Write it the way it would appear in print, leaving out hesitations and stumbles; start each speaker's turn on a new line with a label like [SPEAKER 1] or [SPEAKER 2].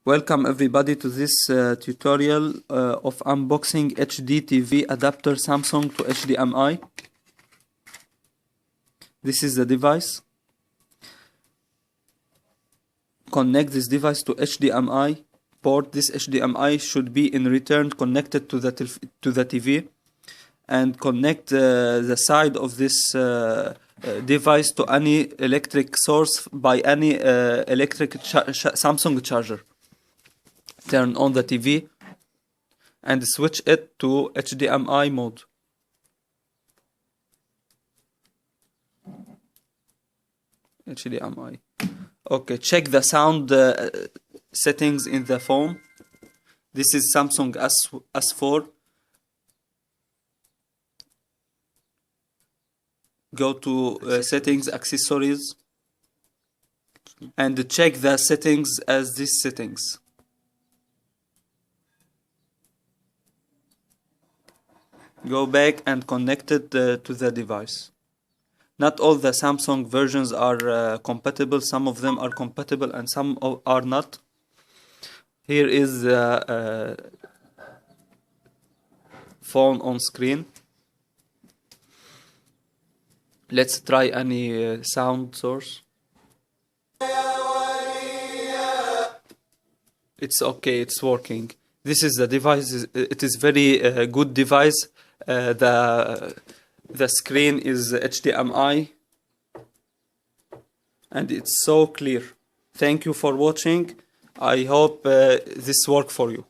[SPEAKER 1] Welcome everybody to this tutorial of unboxing HDTV adapter Samsung to HDMI. This is the device. Connect this device to HDMI port. This HDMI should be in return connected to the TV, and connect the side of this device to any electric source by any electric Samsung charger. Turn on the TV and switch it to HDMI mode. HDMI. Okay, check the sound settings in the phone. This is Samsung S4. Go to settings, accessories, and check the settings as these settings. Go back and connect it to the device. Not all the Samsung versions are compatible. Some of them are compatible and some are not. Here is the phone on screen. Let's try any sound source. It's okay, it's working. This is the device. It is very good device. The screen is HDMI and it's so clear. Thank you for watching. I hope this worked for you.